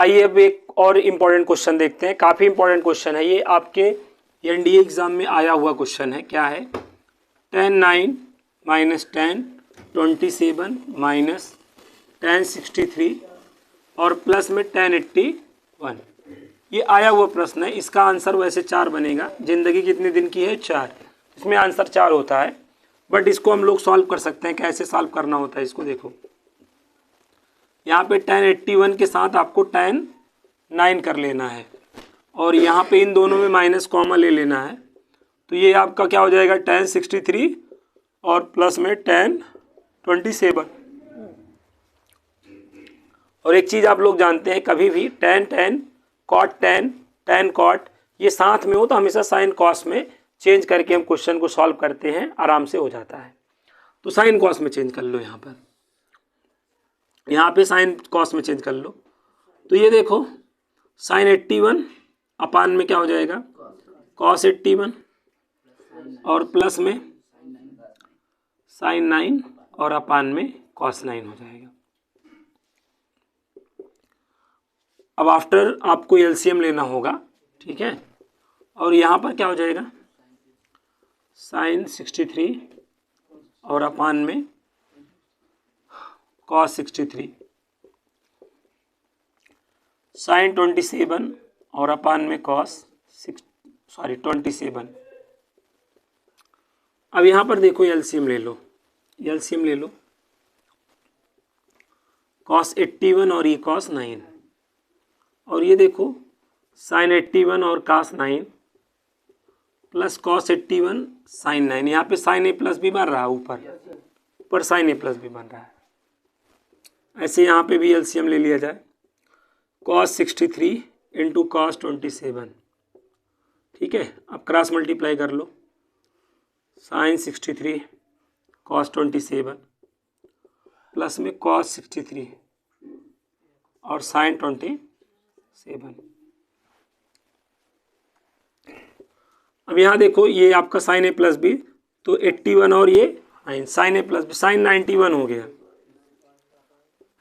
आइए अब एक और इम्पोर्टेंट क्वेश्चन देखते हैं, काफ़ी इम्पोर्टेंट क्वेश्चन है ये, आपके एनडीए एग्जाम में आया हुआ क्वेश्चन है। क्या है? 10 9 - 10 27 माइनस 1063 और प्लस में 1081, ये आया हुआ प्रश्न है। इसका आंसर वैसे 4 बनेगा। जिंदगी कितने दिन की है? 4। इसमें आंसर 4 होता है, बट इसको हम लोग सॉल्व कर सकते हैं। कैसे सॉल्व करना होता है इसको देखो, यहाँ पे 1081 के साथ आपको 10 9 कर लेना है और यहाँ पे इन दोनों में माइनस कॉमा ले लेना है। तो ये आपका क्या हो जाएगा? 1063 और प्लस में 1027। और एक चीज़ आप लोग जानते हैं, कभी भी 10 cot 10 cot ये साथ में हो तो हमेशा साइन कॉस में चेंज करके हम क्वेश्चन को सॉल्व करते हैं, आराम से हो जाता है। तो साइन कॉस में चेंज कर लो, यहाँ पे साइन कॉस में चेंज कर लो। तो ये देखो साइन 81 अपान में क्या हो जाएगा? कॉस 81 और प्लस में साइन 9 और अपान में कॉस 9 हो जाएगा। अब आफ्टर आपको एलसीएम लेना होगा, ठीक है। और यहाँ पर क्या हो जाएगा? साइन 63 और अपान में कॉस 63, साइन 27 और अपान में कॉस 27। अब यहाँ पर देखो एलसीएम ले लो, कॉस 81 और ये कॉस 9, और ये देखो साइन 81 और कॉस 9 प्लस कॉस 81 साइन 9। यहाँ पे साइन ए प्लस भी बन रहा है, ऊपर साइन ए प्लस भी बन रहा है। ऐसे यहाँ पे भी एलसीएम ले लिया जाए, कॉस 63 इंटू कॉस 27, ठीक है। अब क्रॉस मल्टीप्लाई कर लो, साइन 63 कॉस 27 प्लस में कॉस 63 और साइन 27। अब यहाँ देखो ये आपका साइन ए प्लस बी, तो 81 और ये साइन ए प्लस बी, साइन 91 हो गया,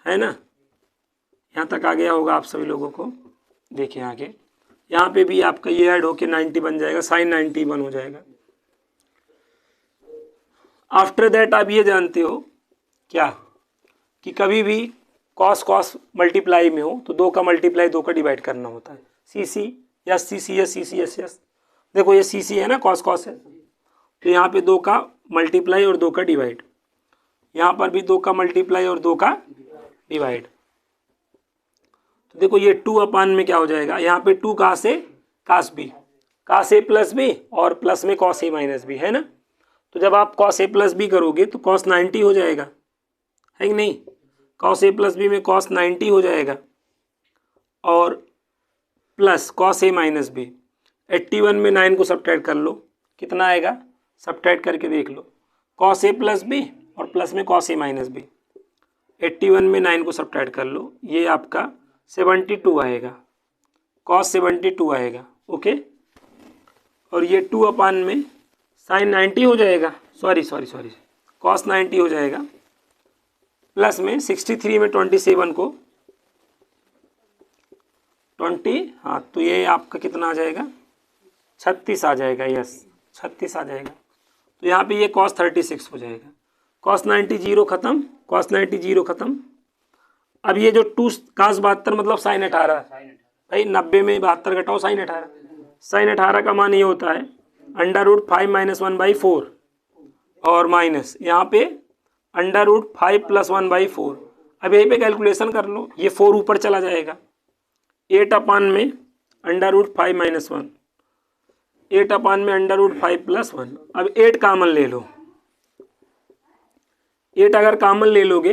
है ना। यहाँ तक आ गया होगा आप सभी लोगों को। देखिए आगे यहाँ पे भी आपका ये ऐड होके 90 बन जाएगा, साइन 91 हो जाएगा। आफ्टर दैट आप ये जानते हो क्या कि कभी भी कॉस कॉस मल्टीप्लाई में हो तो 2 का मल्टीप्लाई 2 का डिवाइड करना होता है। सी या सी एस। देखो ये सी है ना, कॉस कॉस है, तो यहाँ पे 2 का मल्टीप्लाई और 2 का डिवाइड, यहाँ पर भी 2 का मल्टीप्लाई और 2 का डिवाइड। तो देखो ये 2 अपान में क्या हो जाएगा? यहाँ पे 2 कहाँ से? कास बी, कास ए प्लस बी और प्लस में कॉस ए माइनस बी, है ना। तो जब आप कॉस ए प्लस बी करोगे तो कॉस 90 हो जाएगा, है कि नहीं। कॉस ए प्लस बी में कॉस 90 हो जाएगा और plus cos A minus B. 81 में 9 को सब्ट्रैक्ट कर लो, कितना आएगा? सब्ट्रैक्ट करके देख लो, कॉस ए प्लस बी और प्लस में कॉस ए माइनस बी। 81 में 9 को सब्ट्रैक्ट कर लो, ये आपका 72 आएगा, कॉस 72 आएगा, ओके। और ये 2 अपान में साइन 90 हो जाएगा, सॉरी कॉस 90 हो जाएगा, प्लस में 63 में 27 को 20, हाँ तो ये आपका कितना आ जाएगा? 36 आ जाएगा, यस 36 आ जाएगा। तो यहाँ पे ये कॉस 36 हो जाएगा, कॉस 90 जीरो खत्म, कॉस 90 जीरो खत्म। अब ये जो 2 cos 72 मतलब साइन 18, भाई 90 में 72 घटाओ साइन 18। साइन 18 का मान ये होता है √5 - 1/4 और माइनस यहाँ पे √5 + 1/4। अब यहीं पे कैलकुलेशन कर लो, ये 4 ऊपर चला जाएगा, 8 अपान में √5 - 1, 8 अपान में √5 + 1। अब 8 कामन ले लो, 8 अगर कामन ले लोगे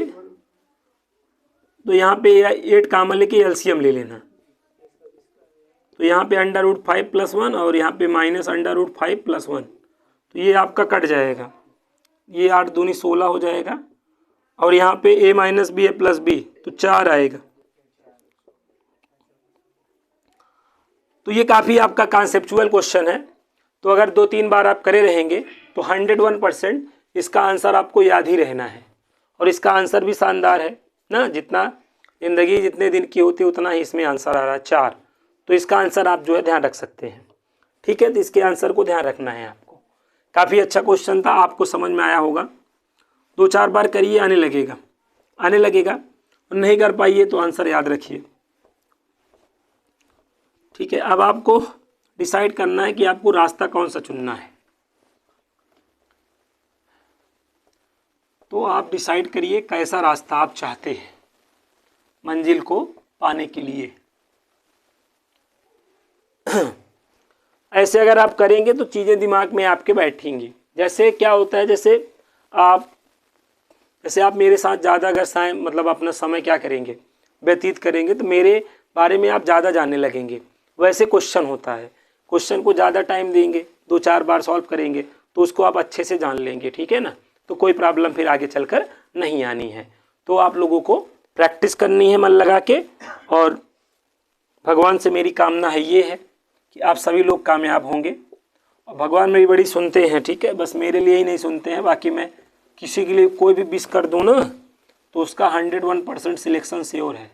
तो यहाँ पे 8 कामन लेके एलसीएम ले लेना। तो यहाँ पे √5 + 1 और यहाँ पे माइनस √5 + 1, तो ये आपका कट जाएगा, ये 8 दूनी 16 हो जाएगा। और यहाँ पे a - b a + b तो 4 आएगा। तो ये काफ़ी आपका कॉन्सेप्चुअल क्वेश्चन है, तो अगर 2-3 बार आप करे रहेंगे तो 101% इसका आंसर आपको याद ही रहना है। और इसका आंसर भी शानदार है ना, जितना ज़िंदगी जितने दिन की होती है उतना ही इसमें आंसर आ रहा है 4। तो इसका आंसर आप जो है ध्यान रख सकते हैं। ठीक है, तो इसके आंसर को ध्यान रखना है आपको। काफ़ी अच्छा क्वेश्चन था, आपको समझ में आया होगा। 2-4 बार करिए, आने लगेगा, आने लगेगा। नहीं कर पाइए तो आंसर याद रखिए। ठीक है, अब आपको डिसाइड करना है कि आपको रास्ता कौन सा चुनना है। तो आप डिसाइड करिए कैसा रास्ता आप चाहते हैं मंजिल को पाने के लिए। ऐसे अगर आप करेंगे तो चीज़ें दिमाग में आपके बैठेंगी। जैसे क्या होता है, जैसे आप मेरे साथ ज़्यादा अगर मतलब अपना समय क्या करेंगे, व्यतीत करेंगे, तो मेरे बारे में आप ज़्यादा जानने लगेंगे। वैसे क्वेश्चन होता है, क्वेश्चन को ज़्यादा टाइम देंगे, 2-4 बार सॉल्व करेंगे तो उसको आप अच्छे से जान लेंगे। ठीक है ना, तो कोई प्रॉब्लम फिर आगे चलकर नहीं आनी है। तो आप लोगों को प्रैक्टिस करनी है मन लगा के, और भगवान से मेरी कामना है ये है कि आप सभी लोग कामयाब होंगे। और भगवान मेरी बड़ी सुनते हैं, ठीक है, बस मेरे लिए ही नहीं सुनते हैं, बाकी मैं किसी के लिए कोई भी विश कर दूँ ना तो उसका 101% सिलेक्शन श्योर है।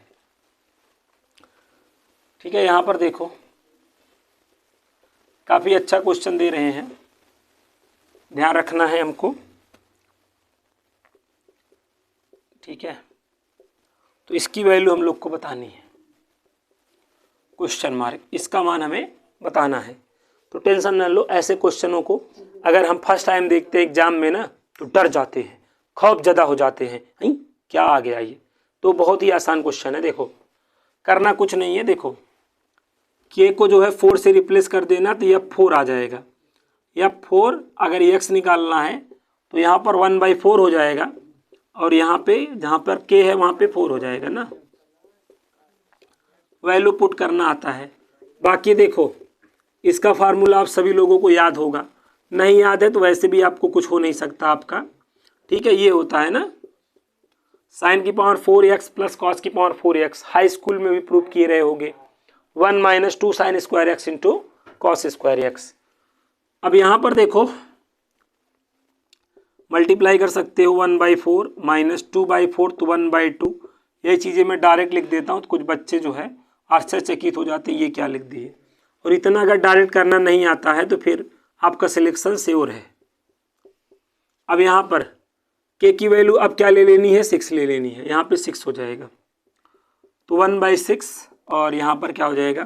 ठीक है, यहाँ पर देखो काफ़ी अच्छा क्वेश्चन दे रहे हैं, ध्यान रखना है हमको। ठीक है, तो इसकी वैल्यू हम लोग को बतानी है, क्वेश्चन मार्क, इसका मान हमें बताना है। तो टेंशन न लो, ऐसे क्वेश्चनों को अगर हम फर्स्ट टाइम देखते हैं एग्जाम में ना तो डर जाते हैं, खौफ ज़्यादा हो जाते हैं, नहीं क्या आ गया ये। तो बहुत ही आसान क्वेश्चन है। देखो करना कुछ नहीं है, देखो के को जो है 4 से रिप्लेस कर देना तो यह 4 आ जाएगा। या 4 अगर x निकालना है तो यहाँ पर 1/4 हो जाएगा, और यहाँ पे जहाँ पर k है वहाँ पे 4 हो जाएगा ना। वैल्यू पुट करना आता है। बाकी देखो इसका फार्मूला आप सभी लोगों को याद होगा, नहीं याद है तो वैसे भी आपको कुछ हो नहीं सकता आपका। ठीक है, ये होता है ना sin की पावर 4x प्लस कॉस की पावर 4x, हाई स्कूल में भी प्रूव किए रहे होंगे। 1 - 2 sin square x into cos square x. अब यहाँ पर देखो मल्टीप्लाई कर सकते हो 1/4 - 2/4 तो 1/2। ये चीज़ें मैं डायरेक्ट लिख देता हूँ तो कुछ बच्चे जो है आश्चर्यचकित हो जाते हैं ये क्या लिख दिए। और इतना अगर डायरेक्ट करना नहीं आता है तो फिर आपका सिलेक्शन श्योर है। अब यहाँ पर के की वैल्यू अब क्या ले लेनी है, 6 ले लेनी है। यहाँ पे 6 हो जाएगा तो 1/6, और यहाँ पर क्या हो जाएगा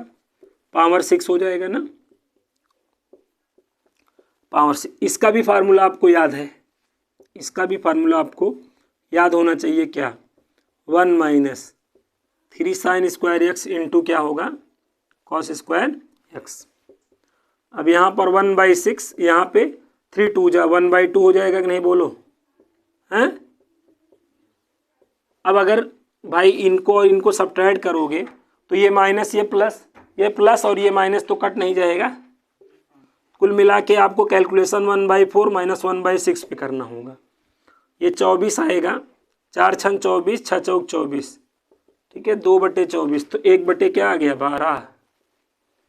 पावर 6 हो जाएगा ना, पावर 6। इसका भी फार्मूला आपको याद है, इसका भी फार्मूला आपको याद होना चाहिए। क्या 1 - 3 sin स्क्वायर एक्स इंटू क्या होगा कॉस स्क्वायर एक्स। अब यहाँ पर 1/6, यहाँ पे 3 2 जा 1/2 हो जाएगा कि नहीं बोलो हैं। अब अगर भाई इनको सब्ट्रैक्ट करोगे तो ये माइनस ये प्लस और ये माइनस तो कट नहीं जाएगा। कुल मिला के आपको कैलकुलेशन 1/4 - 1/6 पे करना होगा। ये 24 आएगा, 4 × 24, 6 × 24, ठीक है 2/24, तो 1/ क्या आ गया 12।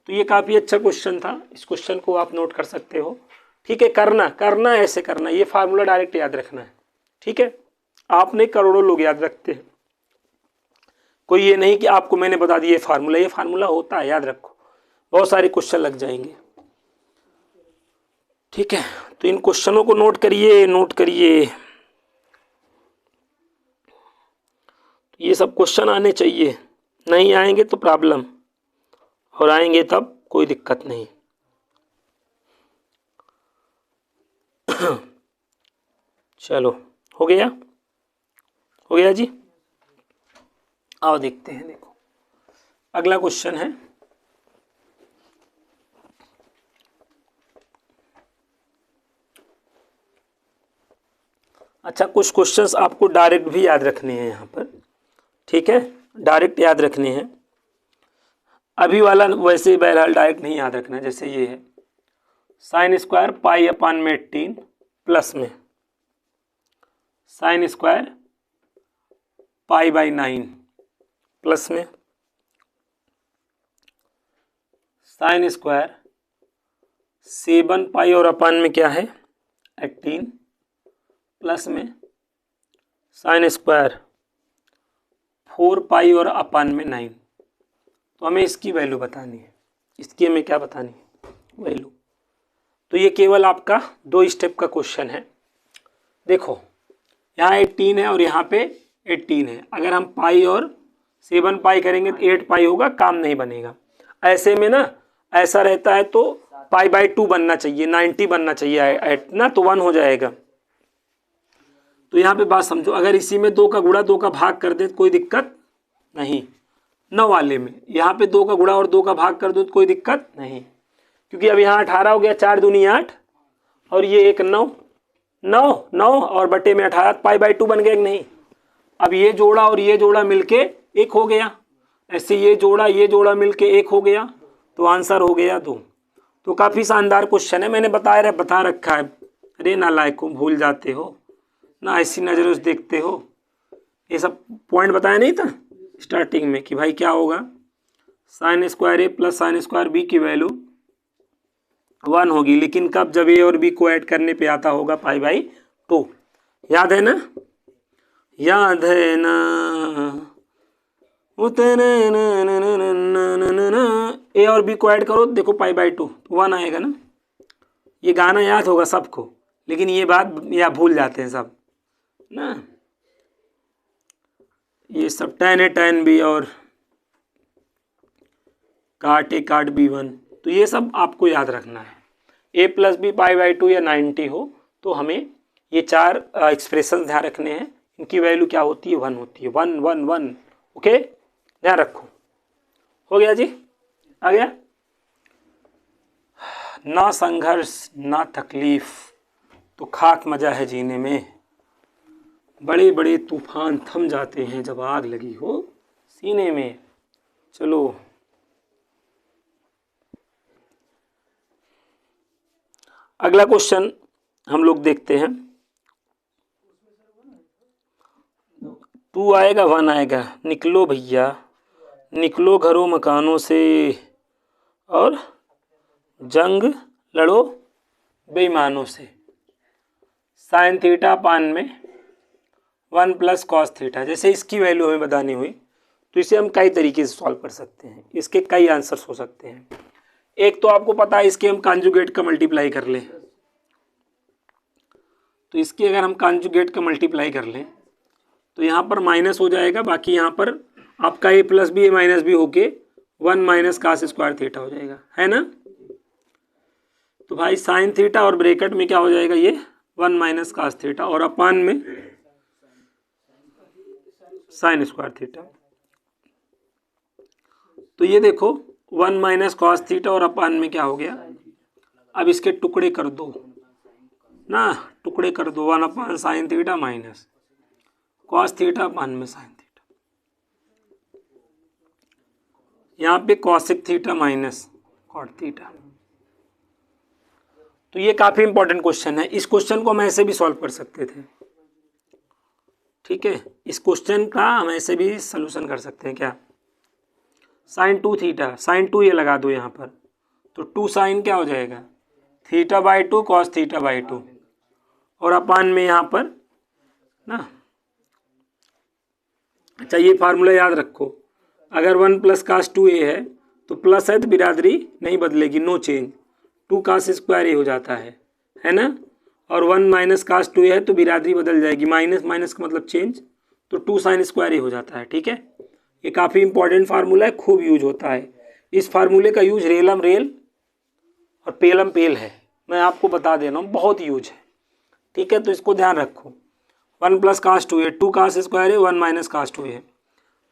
तो ये काफ़ी अच्छा क्वेश्चन था, इस क्वेश्चन को आप नोट कर सकते हो। ठीक है, करना ऐसे करना, ये फार्मूला डायरेक्ट याद रखना है। ठीक है, आपने करोड़ों लोग याद रखते हैं, कोई ये नहीं कि आपको मैंने बता दिया फार्मूला, ये फार्मूला होता है, याद रखो, बहुत सारे क्वेश्चन लग जाएंगे। ठीक है, तो इन क्वेश्चनों को नोट करिए। ये सब क्वेश्चन आने चाहिए, नहीं आएंगे तो प्रॉब्लम, और आएंगे तब कोई दिक्कत नहीं। चलो हो गया जी। आओ देखते हैं, देखो अगला क्वेश्चन है अच्छा, कुछ क्वेश्चंस आपको डायरेक्ट भी याद रखने हैं यहाँ पर। ठीक है, डायरेक्ट याद रखने हैं। अभी वाला वैसे बहरहाल डायरेक्ट नहीं याद रखना है। जैसे ये है sin स्क्वायर π/18 प्लस में sin स्क्वायर π/9 प्लस में sin स्क्वायर 7π और अपान में क्या है 18 प्लस में sin स्क्वायर 4 पाई और अपान में 9। तो हमें इसकी वैल्यू बतानी है, इसकी हमें क्या बतानी है, वैल्यू। तो ये केवल आपका 2 स्टेप का क्वेश्चन है। देखो यहाँ 18 है और यहाँ पे 18 है, अगर हम पाई और 7 पाई करेंगे तो 8 पाई होगा, काम नहीं बनेगा। ऐसे में ना ऐसा रहता है तो पाई बाई 2 बनना चाहिए, 90 बनना चाहिए ना, तो 1 हो जाएगा। तो यहाँ पे बात समझो, अगर इसी में 2 का गुणा 2 का भाग कर दे तो कोई दिक्कत नहीं, 9 वाले में यहाँ पे 2 का गुणा और 2 का भाग कर दो तो कोई दिक्कत नहीं, क्योंकि अब यहाँ 18 हो गया, 4 दूनी 8 और ये एक 9 और बटे में 18, पाई बाई 2 बन गया कि नहीं। अब ये जोड़ा और ये जोड़ा मिलके 1 हो गया, ऐसे ये जोड़ा मिलके 1 हो गया, तो आंसर हो गया 2। तो काफ़ी शानदार क्वेश्चन है, मैंने बता रखा है। अरे नालायकों, भूल जाते हो ना, ऐसी नज़रों से देखते हो। ये सब पॉइंट बताया नहीं था स्टार्टिंग में कि भाई क्या होगा, साइन स्क्वायर ए प्लस साइन स्क्वायर बी की वैल्यू 1 होगी, लेकिन कब, जब ए और बी को ऐड करने पे आता होगा पाई बाई 2। याद है ना, याद है ना, ए और बी को ऐड करो, देखो पाई बाई 2 1 आएगा ना। ये गाना याद होगा सबको, लेकिन ये बात या भूल जाते हैं सब ना। ये सब tan है tan b और काट ए काट b1, तो ये सब आपको याद रखना है। a plus B pi by 2 या 90 हो तो हमें ये 4 एक्सप्रेशन ध्यान रखने हैं, इनकी वैल्यू क्या होती है, 1 होती है, 1 1 1। ओके, ध्यान रखो। हो गया जी, आ गया। ना संघर्ष ना तकलीफ तो खाक मजा है जीने में, बड़े बड़े तूफान थम जाते हैं जब आग लगी हो सीने में। चलो अगला क्वेश्चन हम लोग देखते हैं। 2 आएगा 1 आएगा, निकलो भैया निकलो घरों मकानों से और जंग लड़ो बेईमानों से। साइन थीटा पान में 1 प्लस कॉस थीटा, जैसे इसकी वैल्यू हमें बतानी हुई तो इसे हम कई तरीके से सॉल्व कर सकते हैं, इसके कई आंसर्स हो सकते हैं। एक तो आपको पता है इसके हम कॉन्जुगेट का मल्टीप्लाई कर लें, तो इसकी अगर हम कॉन्जुगेट का मल्टीप्लाई कर लें तो यहाँ पर माइनस हो जाएगा, बाकी यहाँ पर आपका ए plus B A minus B होके 1 माइनस कास स्क्वायर थीटा हो जाएगा, है ना। तो भाई साइन थीटा और ब्रैकेट में क्या हो जाएगा, ये 1 माइनस कास थीटा और अपान में साइन स्क्वायर थीटा। तो ये देखो 1 माइनस कॉस थीटा और अपान में क्या हो गया, अब इसके टुकड़े कर दो ना, टुकड़े कर दो, 1 upon sine theta minus cos theta upon में साइन थीटा, यहाँ पे cosec theta minus cot theta. तो ये काफ़ी इंपॉर्टेंट क्वेश्चन है, इस क्वेश्चन को हम ऐसे भी सॉल्व कर सकते थे, ठीक है। इस क्वेश्चन का हम ऐसे भी सलूशन कर सकते हैं, क्या, साइन 2 थीटा, साइन 2 ये लगा दो यहाँ पर, तो 2 साइन क्या हो जाएगा, theta by 2 cos theta by 2 और अपान में यहाँ पर ना। अच्छा ये फार्मूला याद रखो, अगर 1 प्लस कास 2a है तो प्लस है तो बिरादरी नहीं बदलेगी, नो चेंज, 2 कास स्क्वायर ए हो जाता है ना। और 1 माइनस कास 2a है तो बिरादरी बदल जाएगी, माइनस माइनस का मतलब चेंज, तो 2 साइन स्क्वायर ए हो जाता है, ठीक है। ये काफ़ी इंपॉर्टेंट फार्मूला है, खूब यूज होता है। इस फार्मूले का यूज रेलम रेल और पेलम पेल है, मैं आपको बता दे रहा हूँ, बहुत यूज है, ठीक है। तो इसको ध्यान रखो, 1 प्लस कास 2 है, 2 कास स्क्वायर है, 1 माइनस कास 2 है,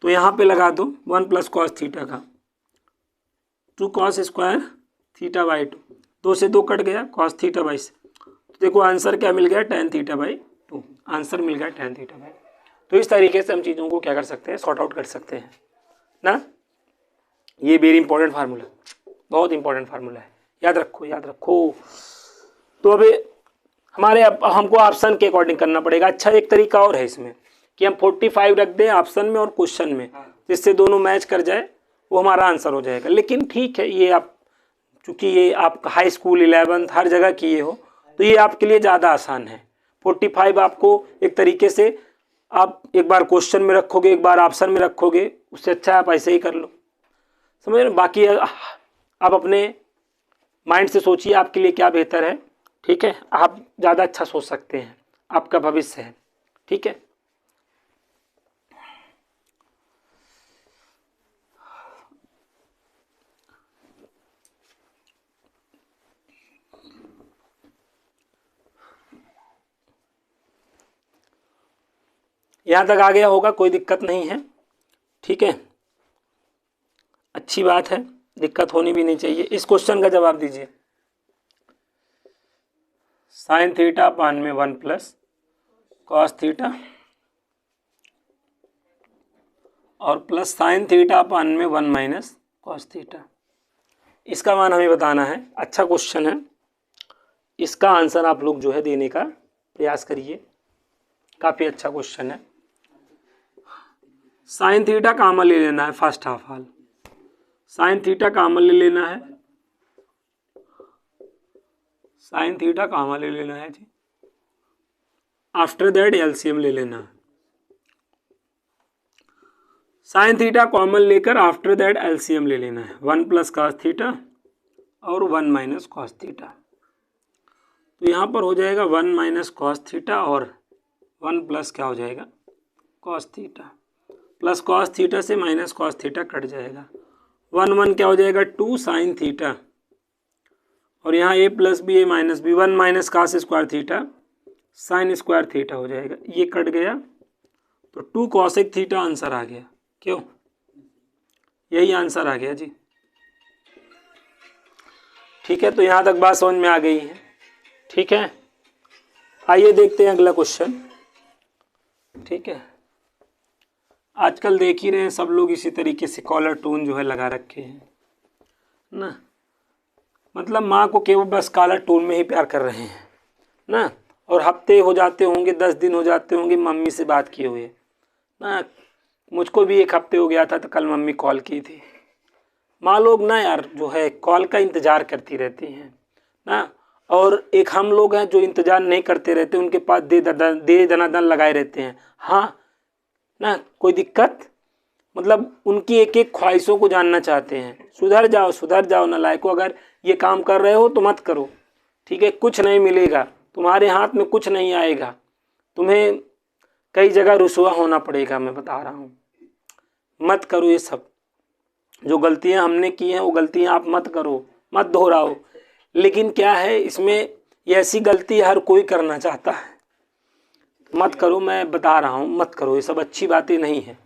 तो यहाँ पे लगा दो 1 प्लस कॉस थीटा का 2 कॉस स्क्वायर थीटा बाई 2, 2 से 2 कट गया, कॉस थीटा बाई से, तो देखो आंसर क्या मिल गया, tan थीटा बाई 2, आंसर मिल गया tan थीटा बाई। तो इस तरीके से हम चीज़ों को क्या कर सकते हैं, सॉर्ट आउट कर सकते हैं ना। ये वेरी इंपॉर्टेंट फार्मूला, बहुत इंपॉर्टेंट फार्मूला है, याद रखो याद रखो। तो अभी हमको ऑप्शन के अकॉर्डिंग करना पड़ेगा। अच्छा एक तरीका और है इसमें कि हम 45 रख दें ऑप्शन में और क्वेश्चन में, जिससे दोनों मैच कर जाए, वो हमारा आंसर हो जाएगा। लेकिन ठीक है, ये आप चूँकि ये आप हाई स्कूल 11th हर जगह किए हो तो ये आपके लिए ज़्यादा आसान है। 45 आपको एक तरीके से आप एक बार क्वेश्चन में रखोगे, एक बार ऑप्शन में रखोगे, उससे अच्छा आप ऐसे ही कर लो, समझ रहे हो। बाकी आप अपने माइंड से सोचिए आपके लिए क्या बेहतर है, ठीक है। आप ज़्यादा अच्छा सोच सकते हैं, आपका भविष्य है, ठीक है। यहाँ तक आ गया होगा, कोई दिक्कत नहीं है, ठीक है, अच्छी बात है, दिक्कत होनी भी नहीं चाहिए। इस क्वेश्चन का जवाब दीजिए। साइन थीटा अपान में 1 प्लस कॉस थीटा और प्लस साइन थीटा अपान में 1 माइनस कॉस थीटा, इसका मान हमें बताना है। अच्छा क्वेश्चन है, इसका आंसर आप लोग जो है देने का प्रयास करिए, काफ़ी अच्छा क्वेश्चन है। साइन थीटा कॉमन ले लेना है, फर्स्ट हाफ हाल साइन थीटा कॉमन ले लेना है, साइन थीटा कॉमन ले लेना है जी। आफ्टर दैट एलसीएम ले लेना है। साइन थीटा कॉमन लेकर आफ्टर दैट एलसीएम ले लेना है। 1 प्लस कॉस थीटा और 1 माइनस कॉस थीटा, तो यहाँ पर हो जाएगा 1 माइनस कॉस थीटा और 1 प्लस क्या हो जाएगा cos theta, plus cos theta से माइनस कॉस थीटा कट जाएगा। 1 1 क्या हो जाएगा 2 साइन थीटा और यहाँ A plus B A minus B, 1 minus cos square theta sine square theta हो जाएगा, ये कट गया तो 2 कॉसेक थीटा आंसर आ गया। क्यों, यही आंसर आ गया जी, ठीक है। तो यहाँ तक बात समझ में आ गई है, ठीक है। आइए देखते हैं अगला क्वेश्चन, ठीक है। आजकल देख ही रहे हैं सब लोग इसी तरीके से कॉलर टोन जो है लगा रखे हैं ना, मतलब माँ को केवल बस कॉलर टोन में ही प्यार कर रहे हैं ना, और हफ्ते हो जाते होंगे, 10 दिन हो जाते होंगे मम्मी से बात किए हुए ना। मुझको भी 1 हफ्ते हो गया था, तो कल मम्मी कॉल की थी। माँ लोग ना यार जो है कॉल का इंतज़ार करती रहती हैं ना, और एक हम लोग हैं जो इंतज़ार नहीं करते रहते, उनके पास दे दनादन लगाए रहते हैं। हाँ ना, कोई दिक्कत, मतलब उनकी एक एक ख्वाहिशों को जानना चाहते हैं। सुधर जाओ नालायकों, अगर ये काम कर रहे हो तो मत करो, ठीक है। कुछ नहीं मिलेगा, तुम्हारे हाथ में कुछ नहीं आएगा, तुम्हें कई जगह रुसवा होना पड़ेगा, मैं बता रहा हूँ। मत करो ये सब, जो गलतियाँ हमने की हैं वो गलतियाँ आप मत करो, मत दोहराओ। लेकिन क्या है इसमें, ये ऐसी गलती हर कोई करना चाहता है, मत करो, मैं बता रहा हूँ मत करो, ये सब अच्छी बातें नहीं है,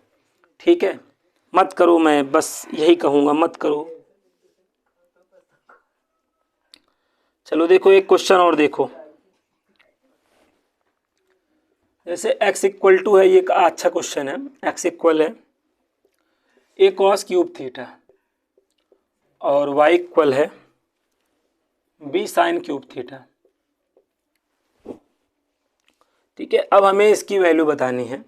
ठीक है। मत करो, मैं बस यही कहूँगा, मत करो। चलो देखो एक क्वेश्चन और देखो, जैसे x इक्वल टू है, ये अच्छा क्वेश्चन है। x इक्वल है a कॉस क्यूब थीटा और y इक्वल है b साइन क्यूब थीटा, ठीक है। अब हमें इसकी वैल्यू बतानी है,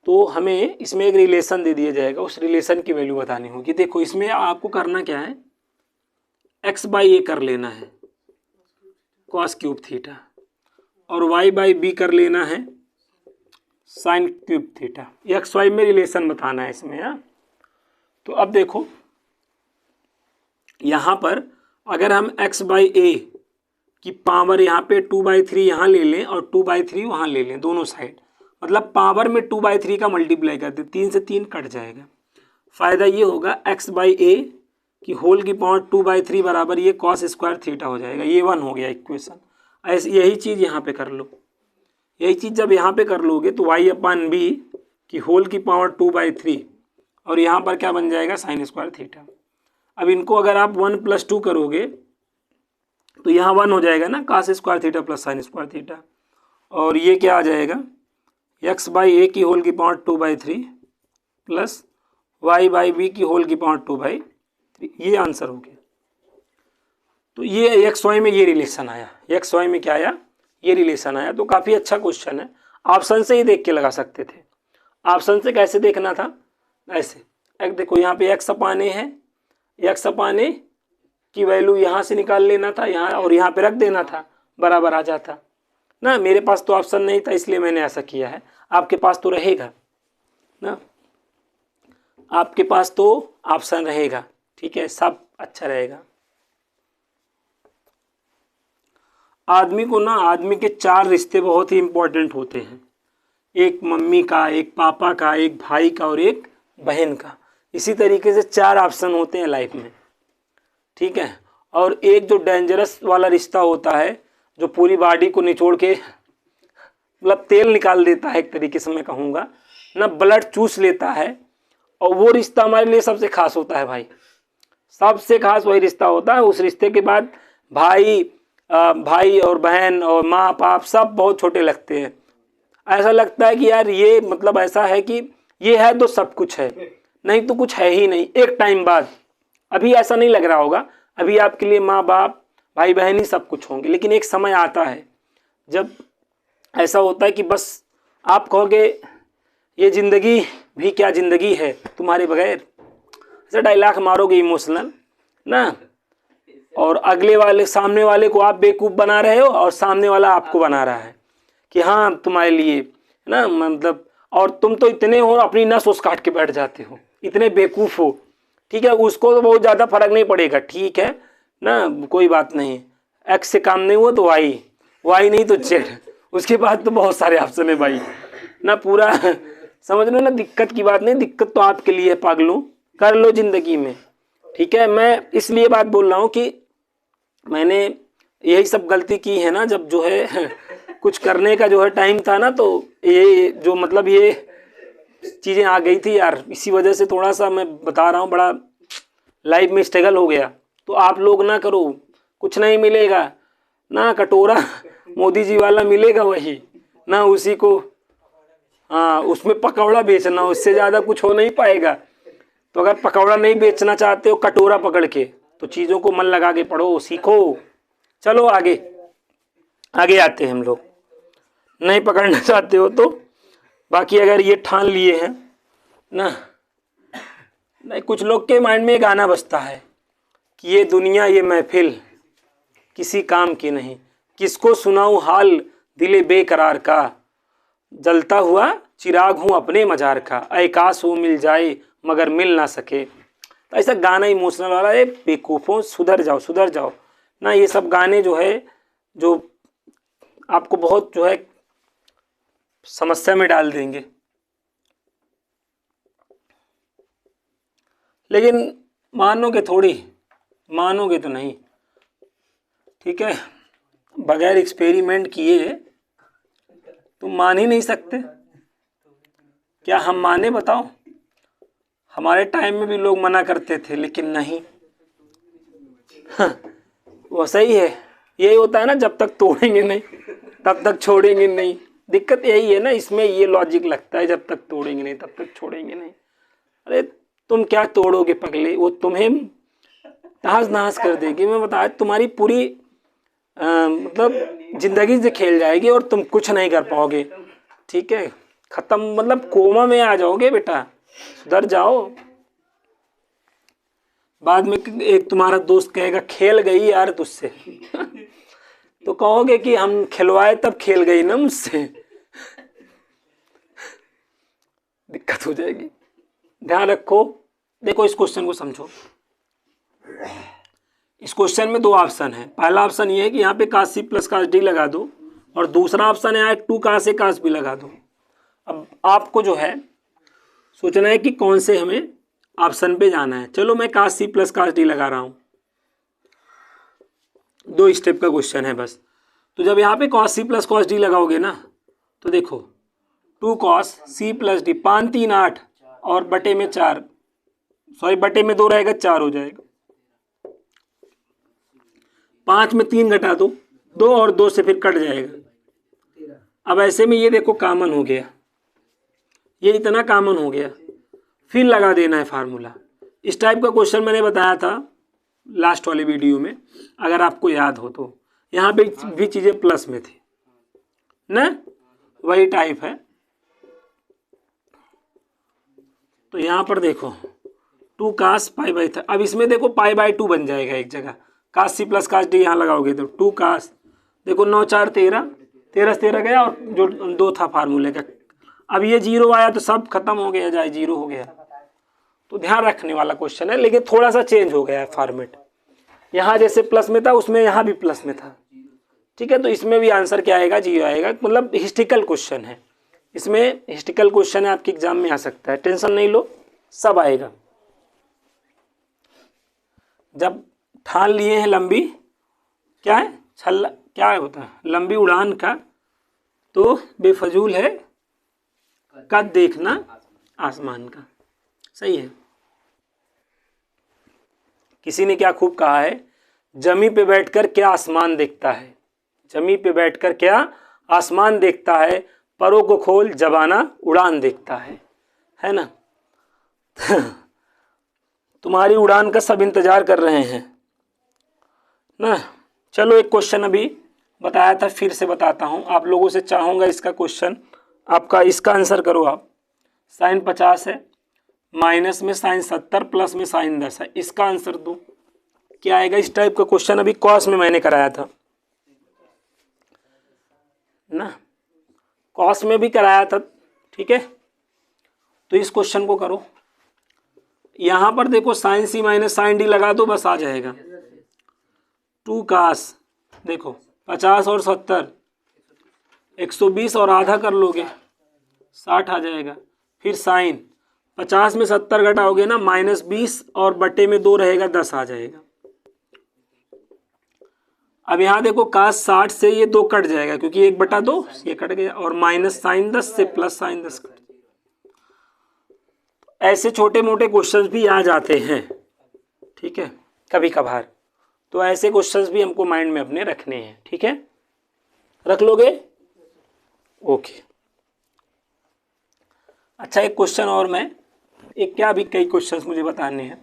तो हमें इसमें एक रिलेशन दे दिया जाएगा, उस रिलेशन की वैल्यू बतानी होगी। देखो इसमें आपको करना क्या है, x बाई ए कर लेना है कॉस क्यूब थीटा और y बाई बी कर लेना है sine cube theta. X y में रिलेशन बताना है इसमें, हाँ। तो अब देखो यहाँ पर अगर हम x बाई ए की पावर यहाँ पे 2/3 यहाँ ले लें और 2/3 वहाँ ले लें, दोनों साइड, मतलब पावर में 2/3 का मल्टीप्लाई करते, 3 से 3 कट जाएगा। फ़ायदा ये होगा x बाई ए की होल की पावर 2/3 बराबर ये कॉस स्क्वायर थीटा हो जाएगा, ये 1 हो गया इक्वेशन। ऐसे यही चीज़ यहाँ पे कर लो, यही चीज़ जब यहाँ पे कर लोगे तो y अपान बी की होल की पावर 2/3 और यहाँ पर क्या बन जाएगा साइन स्क्वायर थीटा। अब इनको अगर आप 1 + 2 करोगे तो यहाँ 1 हो जाएगा ना, cos square theta plus sign square theta, और ये क्या आ जाएगा x बाई ए की होल की power 2/3 plus y by B की होल की पावर 2/3, ये आंसर हो गया। तो ये एक्स वाई में ये रिलेशन आया, एक्स वाई में क्या आया, ये रिलेशन आया। तो काफ़ी अच्छा क्वेश्चन है, ऑप्शन से ही देख के लगा सकते थे। ऑप्शन से कैसे देखना था, ऐसे एक देखो यहाँ पे एक्स अपान ए है, एक्स अपान ए की वैल्यू यहाँ से निकाल लेना था यहाँ, और यहाँ पे रख देना था, बराबर आ जाता, ना। मेरे पास तो ऑप्शन नहीं था इसलिए मैंने ऐसा किया है, आपके पास तो रहेगा ना, आपके पास तो ऑप्शन रहेगा, ठीक है, सब अच्छा रहेगा। आदमी को ना, आदमी के 4 रिश्ते बहुत ही इंपॉर्टेंट होते हैं, एक मम्मी का, एक पापा का, एक भाई का और एक बहन का। इसी तरीके से 4 ऑप्शन होते हैं लाइफ में, ठीक है। और एक जो डेंजरस वाला रिश्ता होता है जो पूरी बॉडी को निचोड़ के मतलब तेल निकाल देता है, एक तरीके से मैं कहूँगा ना, ब्लड चूस लेता है, और वो रिश्ता हमारे लिए सबसे खास होता है भाई, सबसे खास वही रिश्ता होता है। उस रिश्ते के बाद भाई और बहन और माँ बाप सब बहुत छोटे लगते हैं। ऐसा लगता है कि यार ये मतलब ऐसा है कि ये है तो सब कुछ है, नहीं तो कुछ है ही नहीं एक टाइम बाद। अभी ऐसा नहीं लग रहा होगा, अभी आपके लिए माँ बाप भाई बहन ही सब कुछ होंगे, लेकिन एक समय आता है जब ऐसा होता है कि बस आप कहोगे ये ज़िंदगी भी क्या ज़िंदगी है तुम्हारे बगैर, ऐसा डायलॉग मारोगे इमोशनल ना, और अगले वाले सामने वाले को आप बेवकूफ़ बना रहे हो और सामने वाला आपको बना रहा है कि हाँ तुम्हारे लिए ना, मतलब, और तुम तो इतने हो अपनी नस उस काट के बैठ जाते हो, इतने बेवकूफ़ हो, ठीक है। उसको तो बहुत ज़्यादा फर्क नहीं पड़ेगा, ठीक है ना, कोई बात नहीं, एक्स से काम नहीं हुआ तो वाई नहीं तो जेड, उसके बाद तो बहुत सारे ऑप्शन है भाई ना, पूरा समझ लो ना। दिक्कत की बात नहीं, दिक्कत तो आपके लिए है पागलों, कर लो ज़िंदगी में, ठीक है। मैं इसलिए बात बोल रहा हूँ कि मैंने यही सब गलती की है ना, जब जो है कुछ करने का जो है टाइम था ना, तो ये जो मतलब ये चीज़ें आ गई थी यार, इसी वजह से थोड़ा सा मैं बता रहा हूँ, बड़ा लाइफ में स्ट्रगल हो गया। तो आप लोग ना करो, कुछ नहीं मिलेगा ना, कटोरा मोदी जी वाला मिलेगा वही ना, उसी को हाँ उसमें पकौड़ा बेचना, उससे ज़्यादा कुछ हो नहीं पाएगा। तो अगर पकौड़ा नहीं बेचना चाहते हो कटोरा पकड़ के, तो चीज़ों को मन लगा के पढ़ो, सीखो। चलो आगे आगे आते हैं हम लोग। नहीं पकड़ना चाहते हो तो बाकी अगर ये ठान लिए हैं ना, नहीं, कुछ लोग के माइंड में गाना बजता है कि ये दुनिया ये महफिल किसी काम की नहीं, किसको सुनाऊं हाल दिले बेकरार का, जलता हुआ चिराग हूँ अपने मजार का, ऐ काश वो मिल जाए मगर मिल ना सके। तो ऐसा गाना इमोशनल वाला है, बेवकूफ़ों सुधर जाओ ना, ये सब गाने जो है जो आपको बहुत जो है समस्या में डाल देंगे। लेकिन मानोगे थोड़ी, मानोगे तो नहीं, ठीक है। बगैर एक्सपेरिमेंट किए तुम मान ही नहीं सकते। क्या हम माने बताओ? हमारे टाइम में भी लोग मना करते थे, लेकिन नहीं। वो सही है, यही होता है ना, जब तक तोड़ेंगे नहीं तब तक छोड़ेंगे नहीं। दिक्कत यही है ना, इसमें ये लॉजिक लगता है, जब तक तोड़ेंगे नहीं तब तक छोड़ेंगे नहीं। अरे तुम क्या तोड़ोगे पगले, वो तुम्हें तहस नहस कर देगी। मैं बताया तुम्हारी पूरी मतलब जिंदगी से खेल जाएगी और तुम कुछ नहीं कर पाओगे, ठीक है। खत्म, मतलब कोमा में आ जाओगे बेटा, सुधर जाओ। बाद में एक तुम्हारा दोस्त कहेगा खेल गई यार तुझसे तो कहोगे कि हम खिलवाए तब खेल गई ना मुझसे दिक्कत हो जाएगी। ध्यान रखो। देखो इस क्वेश्चन को समझो। इस क्वेश्चन में 2 ऑप्शन है। पहला ऑप्शन ये है कि यहाँ पे काश सी प्लस काश डी लगा दो, और दूसरा ऑप्शन है 2 काश ए काश बी लगा दो। अब आपको जो है सोचना है कि कौन से हमें ऑप्शन पे जाना है। चलो मैं काश सी प्लस काश डी लगा रहा हूँ, 2 स्टेप का क्वेश्चन है बस। तो जब यहाँ पे cos C plus cos D लगाओगे ना, तो देखो 2 कॉस सी प्लस डी, 5 3 8 और बटे में 4, सॉरी बटे में 2 रहेगा, 4 हो जाएगा। 5 में 3 घटा दो, 2 और 2 से फिर कट जाएगा। अब ऐसे में ये देखो कॉमन हो गया, ये इतना कॉमन हो गया, फिर लगा देना है फार्मूला। इस टाइप का क्वेश्चन मैंने बताया था लास्ट वाले वीडियो में, अगर आपको याद हो तो। यहाँ पे भी चीज़ें प्लस में थी ना, वही टाइप है। तो यहाँ पर देखो 2 काश पाई बाई था, अब इसमें देखो पाई बाई 2 बन जाएगा एक जगह। काश सी प्लस काश डी यहाँ लगाओगे तो 2 काश, देखो 9 4 13, 13 से 13 गया और जो 2 था फार्मूले का। अब ये 0 आया तो सब खत्म हो गया, जाए 0 हो गया। तो ध्यान रखने वाला क्वेश्चन है, लेकिन थोड़ा सा चेंज हो गया है फॉर्मेट। यहाँ जैसे प्लस में था उसमें यहाँ भी प्लस में था, ठीक है। तो इसमें भी आंसर क्या आएगा, 0 आएगा। मतलब हिस्ट्रिकल क्वेश्चन है, इसमें हिस्ट्रिकल क्वेश्चन है, आपके एग्जाम में आ सकता है, टेंशन नहीं लो, सब आएगा। जब ठान लिए हैं लंबी क्या है छल्ला, क्या होता है लंबी उड़ान का, तो बेफजूल है कद देखना आसमान का। सही है। किसी ने क्या खूब कहा है, जमी पे बैठकर क्या आसमान देखता है, जमी पे बैठकर क्या आसमान देखता है, परों को खोल जबाना उड़ान देखता है ना। तुम्हारी उड़ान का सब इंतजार कर रहे हैं ना। चलो एक क्वेश्चन अभी बताया था, फिर से बताता हूँ, आप लोगों से चाहूँगा इसका क्वेश्चन, आपका इसका आंसर करो आप। साइन 50 है, माइनस में साइन 70, प्लस में साइन 10 है, इसका आंसर दो। क्या आएगा इस टाइप का क्वेश्चन, अभी कॉस में मैंने कराया था ना, कॉस में भी कराया था, ठीक है। तो इस क्वेश्चन को करो। यहाँ पर देखो साइन सी माइनस साइन डी लगा दो, बस आ जाएगा। 2 कास, देखो 50 और 70, 120 और आधा कर लोगे 60 आ जाएगा। फिर साइन 50 में 70 घटाओगे ना, -20 और बटे में 2 रहेगा, 10 आ जाएगा। अब यहाँ देखो कास 60 से ये 2 कट जाएगा, क्योंकि 1/2 ये कट गया, और माइनस साइन 10 से प्लस साइन 10 कट। ऐसे छोटे मोटे क्वेश्चंस भी आ जाते हैं, ठीक है, कभी कभार। तो ऐसे क्वेश्चंस भी हमको माइंड में अपने रखने हैं, ठीक है, रख लोगे, ओके। अच्छा एक क्वेश्चन और, मैं एक क्या अभी कई क्वेश्चंस मुझे बताने हैं,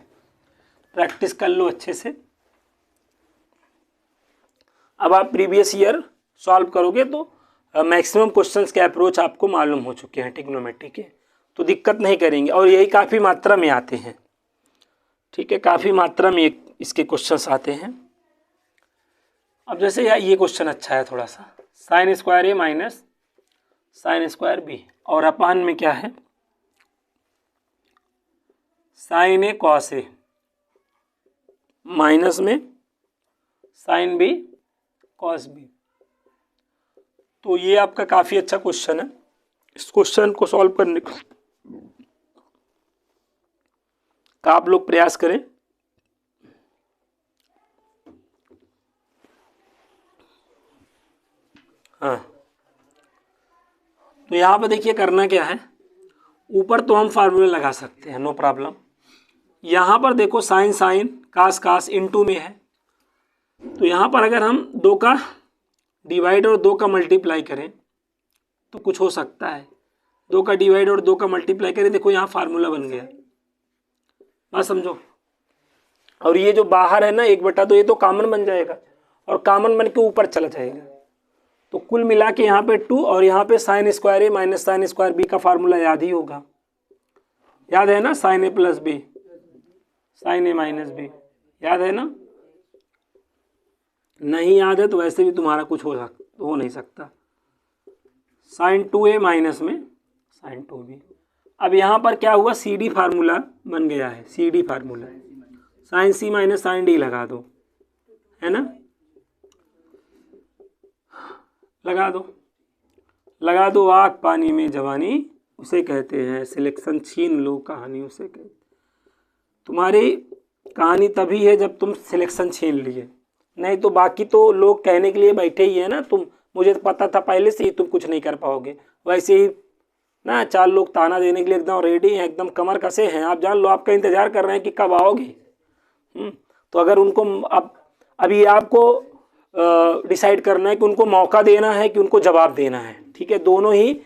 प्रैक्टिस कर लो अच्छे से। अब आप प्रीवियस ईयर सॉल्व करोगे तो मैक्सिमम क्वेश्चंस के अप्रोच आपको मालूम हो चुके हैं ट्रिग्नोमेट्री के, तो दिक्कत नहीं करेंगे, और यही काफ़ी मात्रा में आते हैं, ठीक है, काफ़ी मात्रा में इसके क्वेश्चंस आते हैं। अब जैसे ये क्वेश्चन अच्छा है थोड़ा सा, साइन स्क्वायर ए माइनस साइन स्क्वायर बी, और अपान में क्या है sign A cos A, minus में साइन बी कॉस बी। तो ये आपका काफ़ी अच्छा क्वेश्चन है। इस क्वेश्चन को सॉल्व करने का आप लोग प्रयास करें। हाँ, तो यहाँ पर देखिए करना क्या है, ऊपर तो हम फार्मूले लगा सकते हैं, नो प्रॉब्लम। यहाँ पर देखो साइन साइन कास कास इनटू में है, तो यहाँ पर अगर हम 2 का डिवाइड और 2 का मल्टीप्लाई करें तो कुछ हो सकता है। 2 का डिवाइड और 2 का मल्टीप्लाई करें, देखो यहाँ फार्मूला बन गया, बात समझो। और ये जो बाहर है ना 1/2, ये तो कॉमन बन जाएगा, और कॉमन बन के ऊपर चला जाएगा। तो कुल मिला के यहाँ पे 2, और यहाँ पे साइन स्क्वायर ए माइनस साइन स्क्वायर बी का फार्मूला याद ही होगा, याद है ना, साइन ए प्लस बी साइन ए माइनस बी, याद है ना। नहीं याद है तो वैसे भी तुम्हारा कुछ हो नहीं सकता। साइन 2a माइनस में साइन 2b। अब यहाँ पर क्या हुआ, सी डी फार्मूला बन गया है, सी डी फार्मूला, साइन सी माइनस साइन डी लगा दो, है ना, लगा दो आग पानी में जवानी उसे कहते हैं, सिलेक्शन छीन लो कहानी उसे कहते। तुम्हारी कहानी तभी है जब तुम सिलेक्शन छीन लिए, नहीं तो बाकी तो लोग कहने के लिए बैठे ही है ना। मुझे तो पता था पहले से ही तुम कुछ नहीं कर पाओगे, वैसे ही ना 4 लोग ताना देने के लिए एकदम रेडी हैं, एकदम कमर कसे हैं। आप जान लो आपका इंतज़ार कर रहे हैं कि कब आओगे। तो अगर उनको अभी आपको डिसाइड करना है कि उनको मौका देना है कि उनको जवाब देना है, ठीक है। दोनों ही